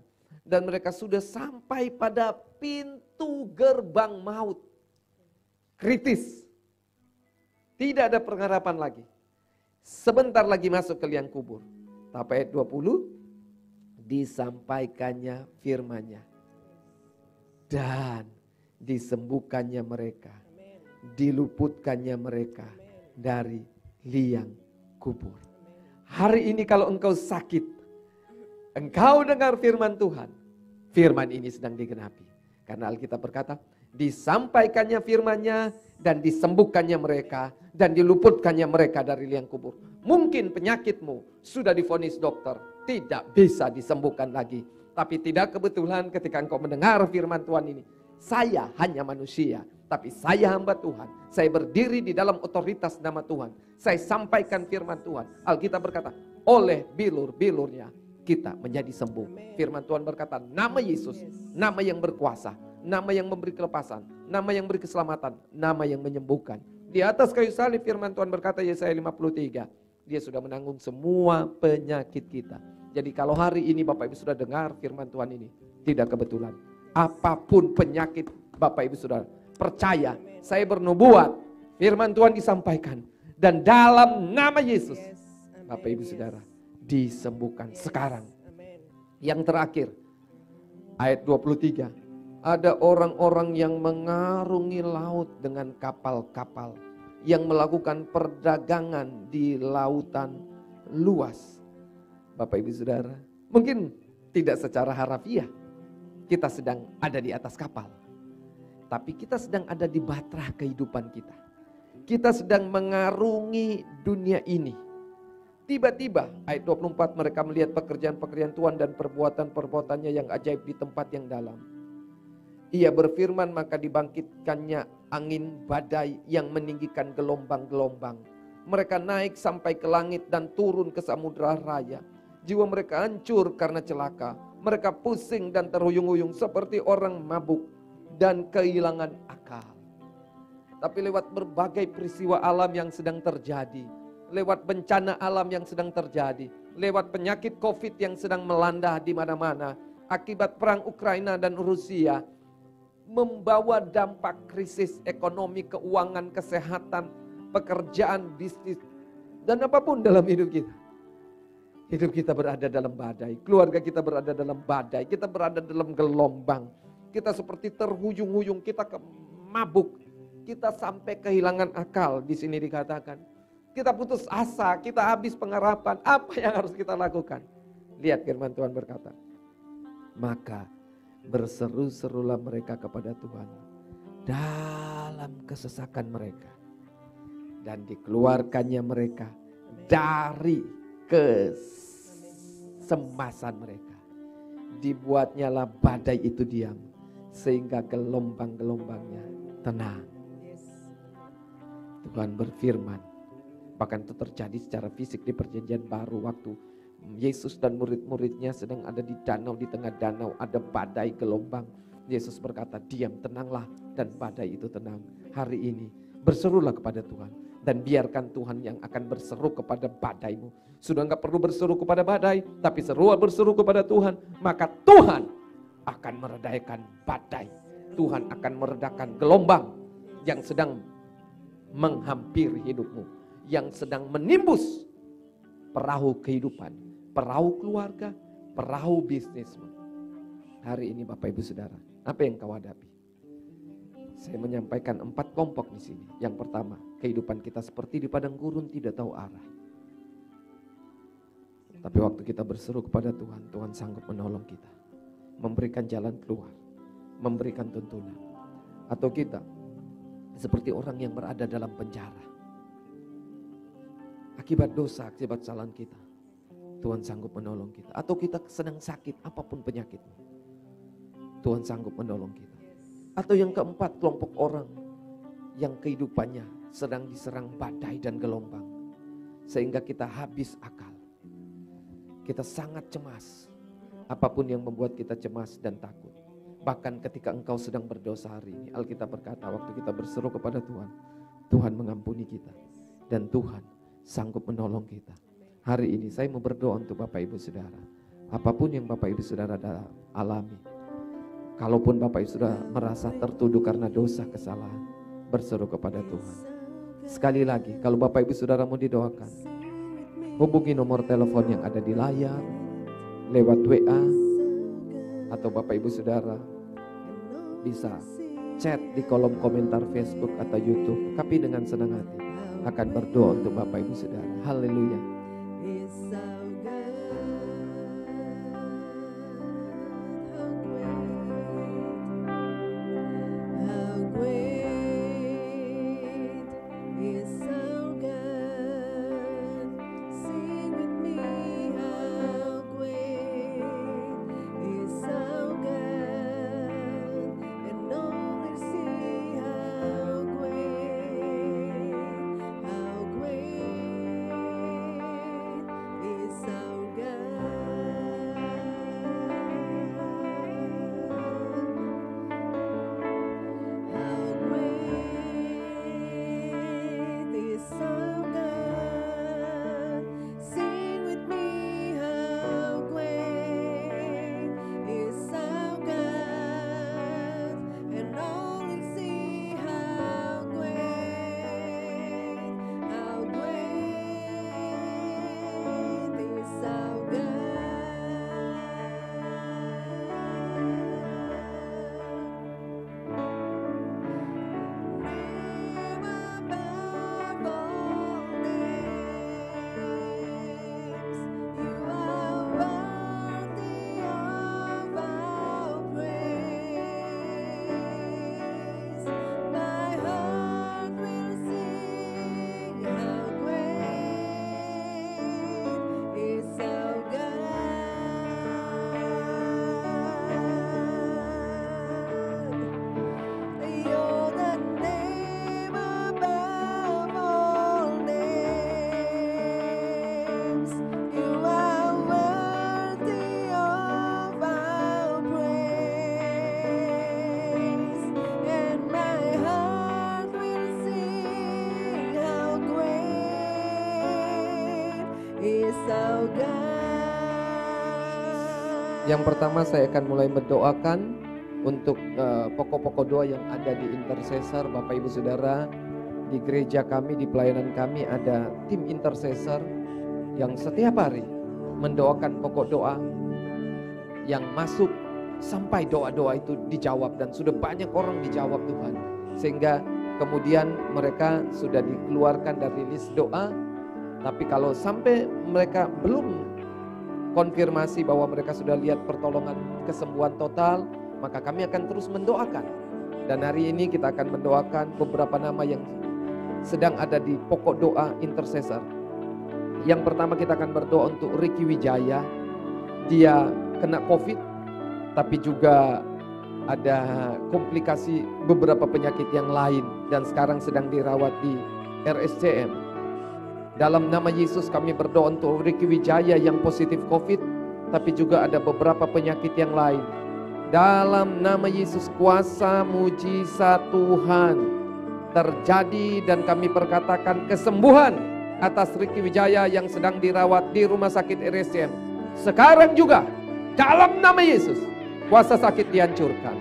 Dan mereka sudah sampai pada pintu gerbang maut. Kritis. Tidak ada pengharapan lagi. Sebentar lagi masuk ke liang kubur. Tapi ayat 20, disampaikannya firman-Nya. Dan disembuhkannya mereka. Diluputkannya mereka dari liang kubur. Hari ini kalau engkau sakit, engkau dengar firman Tuhan, firman ini sedang digenapi. Karena Alkitab berkata, disampaikannya firman-Nya dan disembuhkannya mereka dan diluputkannya mereka dari liang kubur. Mungkin penyakitmu sudah divonis dokter, tidak bisa disembuhkan lagi. Tapi tidak kebetulan ketika engkau mendengar firman Tuhan ini, saya hanya manusia, tapi saya hamba Tuhan. Saya berdiri di dalam otoritas nama Tuhan. Saya sampaikan firman Tuhan. Alkitab berkata, oleh bilur-bilurnya kita menjadi sembuh. Firman Tuhan berkata, nama Yesus, nama yang berkuasa, nama yang memberi kelepasan, nama yang beri keselamatan, nama yang menyembuhkan. Di atas kayu salib firman Tuhan berkata Yesaya 53, dia sudah menanggung semua penyakit kita. Jadi kalau hari ini Bapak Ibu sudah dengar firman Tuhan ini, tidak kebetulan. Apapun penyakit Bapak Ibu Saudara, percaya saya bernubuat, firman Tuhan disampaikan. Dan dalam nama Yesus, Bapak Ibu Saudara, disembuhkan sekarang. Yang terakhir, ayat 23. Ada orang-orang yang mengarungi laut dengan kapal-kapal. Yang melakukan perdagangan di lautan luas. Bapak Ibu Saudara, mungkin tidak secara harafiah. Kita sedang ada di atas kapal. Tapi kita sedang ada di bahtera kehidupan kita. Kita sedang mengarungi dunia ini. Tiba-tiba ayat 24 mereka melihat pekerjaan-pekerjaan Tuhan dan perbuatan-perbuatannya yang ajaib di tempat yang dalam. Ia berfirman maka dibangkitkannya angin badai yang meninggikan gelombang-gelombang. Mereka naik sampai ke langit dan turun ke samudera raya. Jiwa mereka hancur karena celaka. Mereka pusing dan terhuyung-huyung seperti orang mabuk dan kehilangan akal. Tapi lewat berbagai peristiwa alam yang sedang terjadi, lewat bencana alam yang sedang terjadi, lewat penyakit COVID yang sedang melanda di mana-mana, akibat perang Ukraina dan Rusia, membawa dampak krisis ekonomi, keuangan, kesehatan, pekerjaan, bisnis, dan apapun dalam hidup kita. Hidup kita berada dalam badai, keluarga kita berada dalam badai, kita berada dalam gelombang. Kita seperti terhuyung-huyung, kita mabuk, kita sampai kehilangan akal. Di sini dikatakan, kita putus asa, kita habis pengharapan. Apa yang harus kita lakukan? Lihat firman Tuhan berkata, maka berseru-serulah mereka kepada Tuhan dalam kesesakan mereka. Dan dikeluarkannya mereka dari kesemasan mereka. Dibuatnyalah badai itu diam, sehingga gelombang-gelombangnya tenang. Tuhan berfirman, bahkan itu terjadi secara fisik di perjanjian baru waktu Yesus dan murid-muridnya sedang ada di danau, di tengah danau ada badai gelombang. Yesus berkata, diam, tenanglah, dan badai itu tenang. Hari ini berserulah kepada Tuhan dan biarkan Tuhan yang akan berseru kepada badaimu. Sudah enggak perlu berseru kepada badai, tapi berseru kepada Tuhan, maka Tuhan akan meredakan badai. Tuhan akan meredakan gelombang yang sedang menghampiri hidupmu, yang sedang menimbus perahu kehidupan, perahu keluarga, perahu bisnismu. Hari ini Bapak Ibu Saudara, apa yang kau hadapi? Saya menyampaikan 4 kelompok di sini. Yang pertama, kehidupan kita seperti di padang gurun tidak tahu arah. Tapi waktu kita berseru kepada Tuhan, Tuhan sanggup menolong kita. Memberikan jalan keluar, memberikan tuntunan. Atau kita seperti orang yang berada dalam penjara. Akibat dosa, akibat kesalahan kita. Tuhan sanggup menolong kita. Atau kita sedang sakit, apapun penyakitnya. Tuhan sanggup menolong kita. Atau yang keempat, kelompok orang yang kehidupannya sedang diserang badai dan gelombang. Sehingga kita habis akal. Kita sangat cemas. Apapun yang membuat kita cemas dan takut. Bahkan ketika engkau sedang berdosa hari ini, Alkitab berkata waktu kita berseru kepada Tuhan, Tuhan mengampuni kita. Dan Tuhan sanggup menolong kita. Hari ini saya mau berdoa untuk Bapak Ibu Saudara. Apapun yang Bapak Ibu Saudara alami. Kalaupun Bapak Ibu sudah merasa tertuduh karena dosa kesalahan, berseru kepada Tuhan. Sekali lagi, kalau Bapak Ibu Saudara mau didoakan, hubungi nomor telepon yang ada di layar, lewat WA, atau Bapak Ibu Saudara bisa chat di kolom komentar Facebook atau YouTube. Kami dengan senang hati akan berdoa untuk Bapak Ibu Saudara. Haleluya. Yang pertama saya akan mulai mendoakan untuk pokok-pokok doa yang ada di intercessor. Bapak Ibu Saudara, di gereja kami, di pelayanan kami ada tim intercessor yang setiap hari mendoakan pokok doa yang masuk sampai doa-doa itu dijawab. Dan sudah banyak orang dijawab Tuhan, sehingga kemudian mereka sudah dikeluarkan dari list doa. Tapi kalau sampai mereka belum konfirmasi bahwa mereka sudah lihat pertolongan kesembuhan total, maka kami akan terus mendoakan. Dan hari ini kita akan mendoakan beberapa nama yang sedang ada di pokok doa intercessor. Yang pertama kita akan berdoa untuk Ricky Wijaya. Dia kena COVID, tapi juga ada komplikasi beberapa penyakit yang lain dan sekarang sedang dirawat di RSCM. Dalam nama Yesus kami berdoa untuk Ricky Wijaya yang positif COVID, tapi juga ada beberapa penyakit yang lain. Dalam nama Yesus kuasa mujizat Tuhan terjadi dan kami perkatakan kesembuhan atas Ricky Wijaya yang sedang dirawat di rumah sakit RSCM. Sekarang juga dalam nama Yesus kuasa sakit dihancurkan.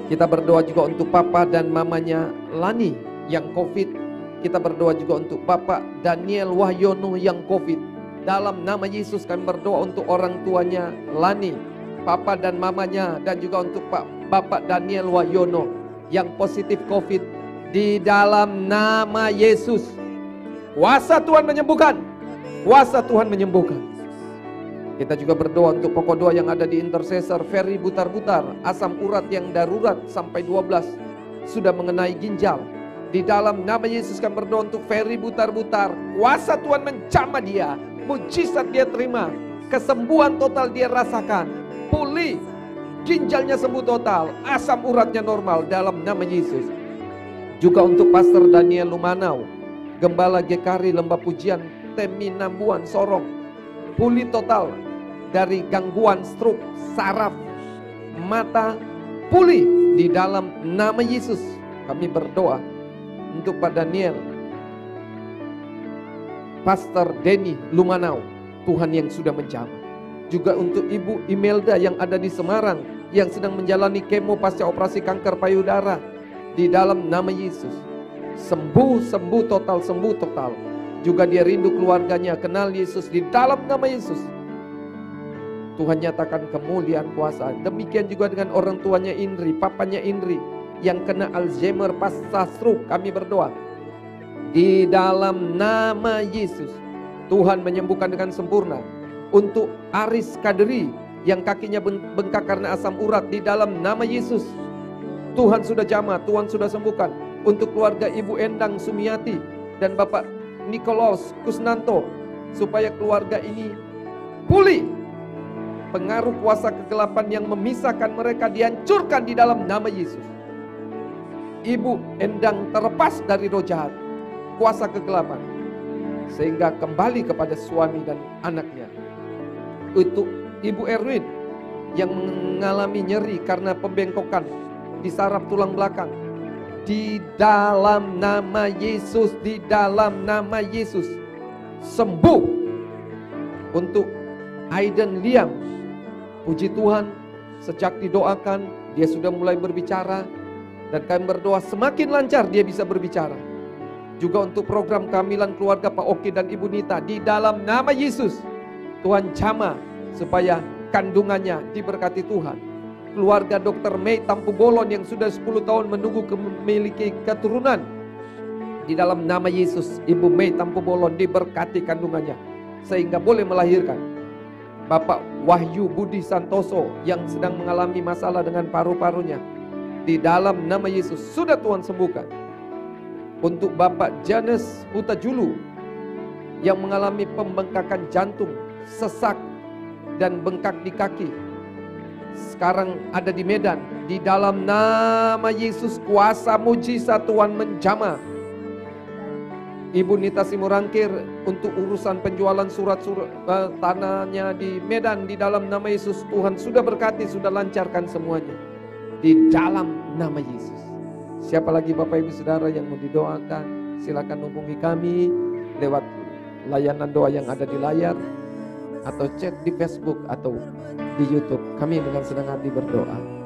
Kita berdoa juga untuk papa dan mamanya Lani yang COVID. Kita berdoa juga untuk Bapak Daniel Wahyono yang COVID. Dalam nama Yesus kami berdoa untuk orang tuanya Lani Papa dan mamanya, dan juga untuk Bapak Daniel Wahyono yang positif COVID. Di dalam nama Yesus, kuasa Tuhan menyembuhkan. Kuasa Tuhan menyembuhkan. Kita juga berdoa untuk pokok doa yang ada di intercessor. Ferry butar-butar, asam urat yang darurat sampai 12 sudah mengenai ginjal. Di dalam nama Yesus kami berdoa untuk Ferry butar-butar. Kuasa Tuhan menjamah dia, mujizat dia terima, kesembuhan total dia rasakan, pulih, ginjalnya sembuh total, asam uratnya normal dalam nama Yesus. Juga untuk Pastor Daniel Lumanau, Gembala GKRI Lembah Pujian Temi Nambuan Sorong, pulih total dari gangguan stroke, saraf, mata, pulih di dalam nama Yesus. Kami berdoa untuk Pak Daniel, Pastor Denny Lumanau, Tuhan yang sudah menjamah. Juga untuk Ibu Imelda yang ada di Semarang, yang sedang menjalani kemo pasca operasi kanker payudara, di dalam nama Yesus. Sembuh total, sembuh total. Juga dia rindu keluarganya, kenal Yesus di dalam nama Yesus. Tuhan nyatakan kemuliaan kuasa. Demikian juga dengan orang tuanya Indri, papanya Indri yang kena Alzheimer pasca stroke. Kami berdoa di dalam nama Yesus, Tuhan menyembuhkan dengan sempurna. Untuk Aris Kaderi yang kakinya bengkak karena asam urat, di dalam nama Yesus, Tuhan sudah jamah, Tuhan sudah sembuhkan. Untuk keluarga Ibu Endang Sumiati dan Bapak Nikolaus Kusnanto, supaya keluarga ini pulih. Pengaruh kuasa kegelapan yang memisahkan mereka dihancurkan di dalam nama Yesus. Ibu Endang terlepas dari roh jahat, kuasa kegelapan, sehingga kembali kepada suami dan anaknya. Untuk Ibu Erwin yang mengalami nyeri karena pembengkokan di saraf tulang belakang, di dalam nama Yesus, di dalam nama Yesus, sembuh. Untuk Aiden Liam, puji Tuhan, sejak didoakan dia sudah mulai berbicara, dan kami berdoa semakin lancar dia bisa berbicara. Juga untuk program kehamilan keluarga Pak Oki dan Ibu Nita, di dalam nama Yesus, Tuhan jamah supaya kandungannya diberkati Tuhan. Keluarga Dr. Mei Tampu Bolon yang sudah 10 tahun menunggu memiliki keturunan, di dalam nama Yesus, Ibu Mei Tampu Bolon diberkati kandungannya sehingga boleh melahirkan. Bapak Wahyu Budi Santoso yang sedang mengalami masalah dengan paru-parunya, di dalam nama Yesus sudah Tuhan sembuhkan. Untuk Bapak Janes Hutajulu yang mengalami pembengkakan jantung, sesak dan bengkak di kaki, sekarang ada di Medan, di dalam nama Yesus kuasa mujizat Tuhan menjamah. Ibu Nita Simurangkir untuk urusan penjualan surat-surat tanahnya di Medan, di dalam nama Yesus Tuhan sudah berkati, sudah lancarkan semuanya di dalam nama Yesus. Siapa lagi Bapak Ibu Saudara yang mau didoakan, silakan hubungi kami lewat layanan doa yang ada di layar, atau chat di Facebook atau di YouTube. Kami dengan senang hati berdoa.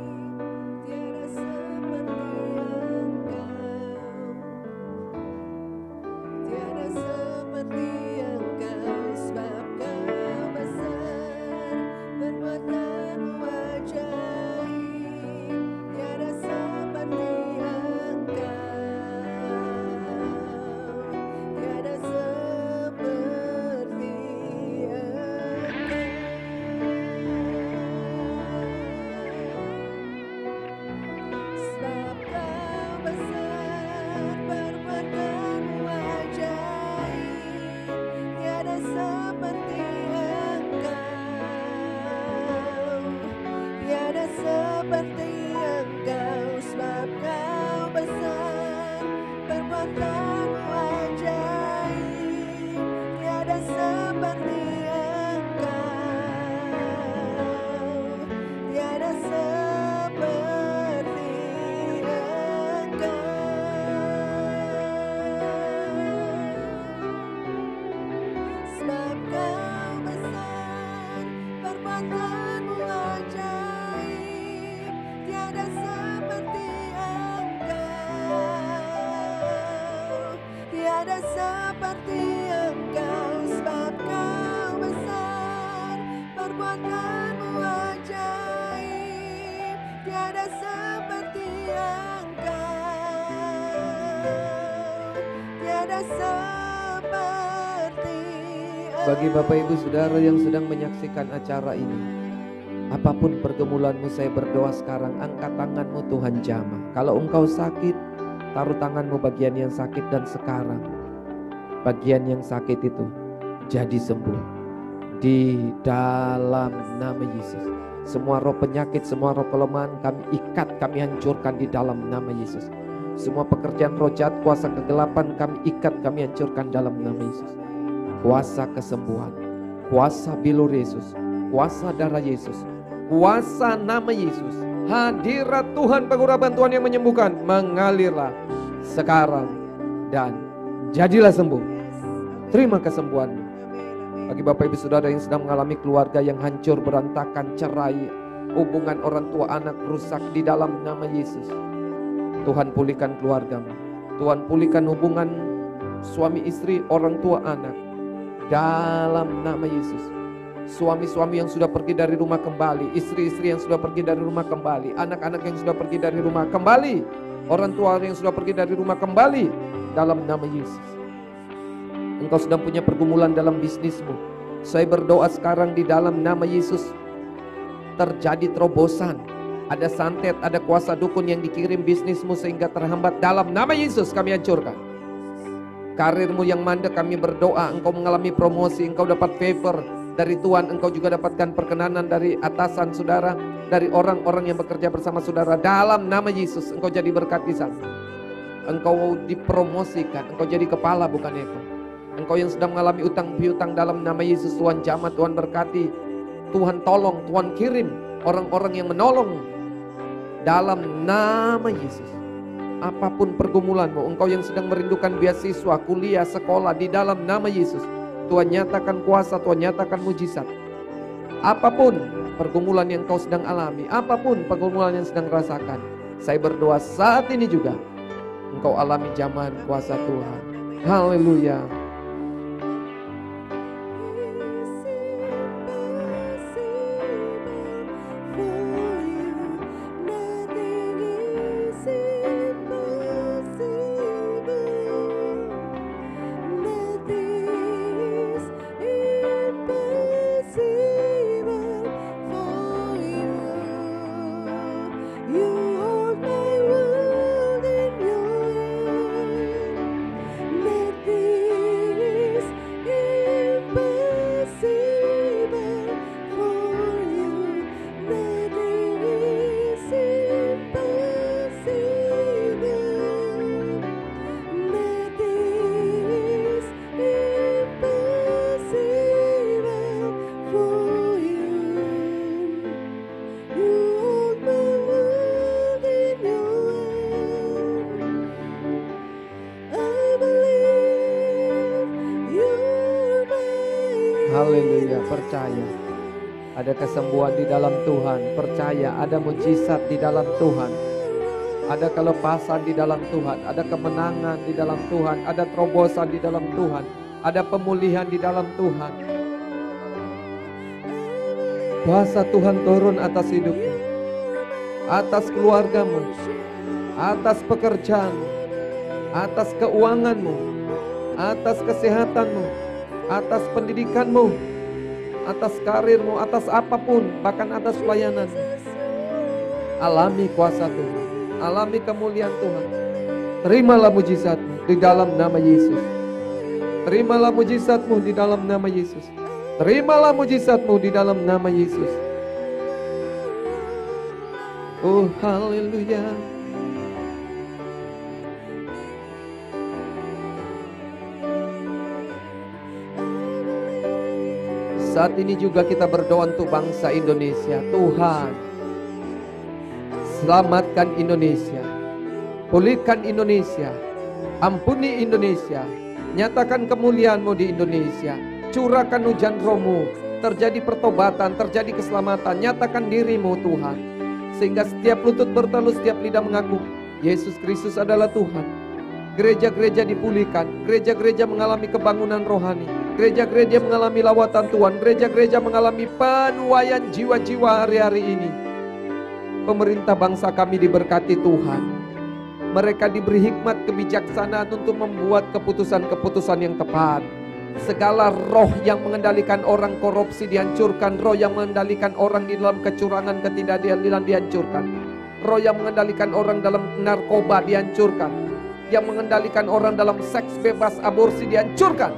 Perbuatanmu ajaib, tiada seperti Engkau, tiada seperti Bagi Bapak Ibu Saudara yang sedang menyaksikan acara ini, apapun pergumulanmu, saya berdoa sekarang, angkat tanganmu, Tuhan jamah. Kalau engkau sakit, taruh tanganmu bagian yang sakit, dan sekarang bagian yang sakit itu jadi sembuh di dalam nama Yesus. Semua roh penyakit, semua roh kelemahan kami ikat, kami hancurkan di dalam nama Yesus. Semua pekerjaan roh jahat, kuasa kegelapan kami ikat, kami hancurkan dalam nama Yesus. Kuasa kesembuhan, kuasa bilur Yesus, kuasa darah Yesus, kuasa nama Yesus, hadirat Tuhan, pengurapan Tuhan yang menyembuhkan, mengalirlah sekarang dan jadilah sembuh. Terima kesembuhanmu. Bagi Bapak Ibu Saudara yang sedang mengalami keluarga yang hancur, berantakan, cerai, hubungan orang tua anak rusak, di dalam nama Yesus, Tuhan pulihkan keluargamu. Tuhan pulihkan hubungan suami istri, orang tua anak, dalam nama Yesus. Suami-suami yang sudah pergi dari rumah kembali, istri-istri yang sudah pergi dari rumah kembali, anak-anak yang sudah pergi dari rumah kembali, orang tua yang sudah pergi dari rumah kembali, dalam nama Yesus. Engkau sedang punya pergumulan dalam bisnismu, saya berdoa sekarang di dalam nama Yesus, terjadi terobosan. Ada santet, ada kuasa dukun yang dikirim bisnismu sehingga terhambat, dalam nama Yesus kami hancurkan. Karirmu yang mandek, kami berdoa engkau mengalami promosi, engkau dapat favor dari Tuhan, engkau juga dapatkan perkenanan dari atasan saudara, dari orang-orang yang bekerja bersama saudara, dalam nama Yesus. Engkau jadi berkat di sana, engkau dipromosikan, engkau jadi kepala bukan ekor. Engkau yang sedang mengalami utang piutang, dalam nama Yesus Tuhan jamah, Tuhan berkati, Tuhan tolong, Tuhan kirim orang-orang yang menolong, dalam nama Yesus. Apapun pergumulanmu, engkau yang sedang merindukan beasiswa, kuliah, sekolah, di dalam nama Yesus, Tuhan nyatakan kuasa, Tuhan nyatakan mujizat. Apapun pergumulan yang kau sedang alami, apapun pergumulan yang sedang rasakan, saya berdoa saat ini juga engkau alami jamahan kuasa Tuhan. Haleluya. Haleluya, percaya ada kesembuhan di dalam Tuhan, percaya ada mujizat di dalam Tuhan, ada kelepasan di dalam Tuhan, ada kemenangan di dalam Tuhan, ada terobosan di dalam Tuhan, ada pemulihan di dalam Tuhan. Kuasa Tuhan turun atas hidupmu, atas keluargamu, atas pekerjaanmu, atas keuanganmu, atas kesehatanmu, atas pendidikanmu, atas karirmu, atas apapun, bahkan atas pelayanan. Alami kuasa Tuhan, alami kemuliaan Tuhan. Terimalah mujizatmu di dalam nama Yesus. Terimalah mujizatmu di dalam nama Yesus. Terimalah mujizatmu di dalam nama Yesus. Oh haleluya. Saat ini juga kita berdoa untuk bangsa Indonesia. Tuhan, selamatkan Indonesia, pulihkan Indonesia, ampuni Indonesia, nyatakan kemuliaan-Mu di Indonesia, curahkan hujan roh-Mu, terjadi pertobatan, terjadi keselamatan, nyatakan diri-Mu Tuhan, sehingga setiap lutut bertelut, setiap lidah mengaku Yesus Kristus adalah Tuhan. Gereja-gereja dipulihkan, gereja-gereja mengalami kebangunan rohani, gereja-gereja mengalami lawatan Tuhan, gereja-gereja mengalami penuaian jiwa-jiwa hari-hari ini. Pemerintah bangsa kami diberkati Tuhan. Mereka diberi hikmat kebijaksanaan untuk membuat keputusan-keputusan yang tepat. Segala roh yang mengendalikan orang korupsi dihancurkan. Roh yang mengendalikan orang di dalam kecurangan, ketidakadilan dihancurkan. Roh yang mengendalikan orang dalam narkoba dihancurkan. Yang mengendalikan orang dalam seks bebas, aborsi dihancurkan.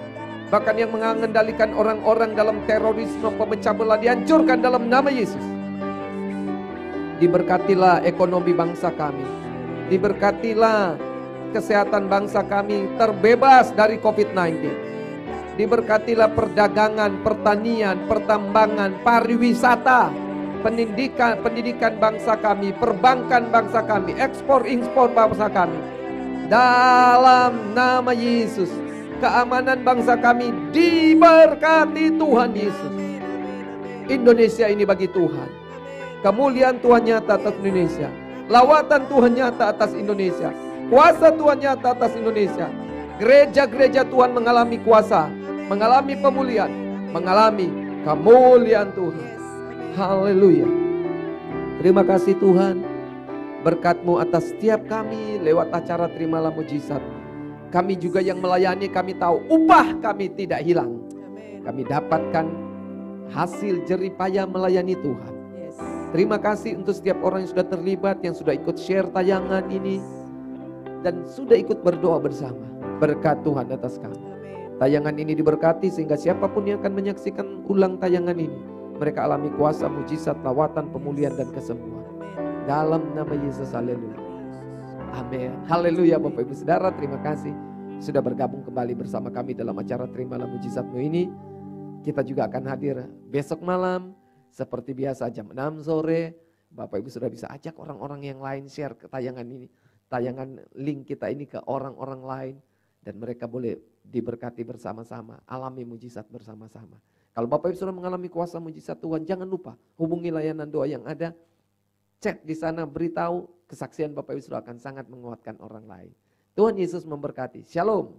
Bahkan yang mengendalikan orang-orang dalam terorisme, pemecah belah dihancurkan dalam nama Yesus. Diberkatilah ekonomi bangsa kami. Diberkatilah kesehatan bangsa kami terbebas dari COVID-19. Diberkatilah perdagangan, pertanian, pertambangan, pariwisata, pendidikan bangsa kami, perbankan bangsa kami, ekspor-impor bangsa kami. Dalam nama Yesus, keamanan bangsa kami diberkati Tuhan Yesus. Indonesia ini bagi Tuhan. Kemuliaan Tuhan nyata atas Indonesia. Lawatan Tuhan nyata atas Indonesia. Kuasa Tuhan nyata atas Indonesia. Gereja-gereja Tuhan mengalami kuasa, mengalami pemulihan, mengalami kemuliaan Tuhan. Haleluya. Terima kasih Tuhan. Berkat-Mu atas setiap kami lewat acara Terimalah Mujizat. Kami juga yang melayani, kami tahu upah kami tidak hilang. Kami dapatkan hasil jerih payah melayani Tuhan. Terima kasih untuk setiap orang yang sudah terlibat, yang sudah ikut share tayangan ini, dan sudah ikut berdoa bersama. Berkat Tuhan atas kami. Tayangan ini diberkati sehingga siapapun yang akan menyaksikan ulang tayangan ini, mereka alami kuasa, mujizat, lawatan, pemulihan, dan kesembuhan. Dalam nama Yesus, haleluya. Amin. Haleluya Bapak Ibu Saudara, terima kasih sudah bergabung kembali bersama kami dalam acara Terimalah Mujizat-Mu ini. Kita juga akan hadir besok malam. Seperti biasa jam 6 sore, Bapak Ibu sudah bisa ajak orang-orang yang lain share ke tayangan ini. Tayangan link kita ini ke orang-orang lain. Dan mereka boleh diberkati bersama-sama, alami mujizat bersama-sama. Kalau Bapak Ibu sudah mengalami kuasa mujizat Tuhan, jangan lupa hubungi layanan doa yang ada. Chat di sana, beritahu kesaksian Bapak Ibu sudah akan sangat menguatkan orang lain. Tuhan Yesus memberkati. Shalom.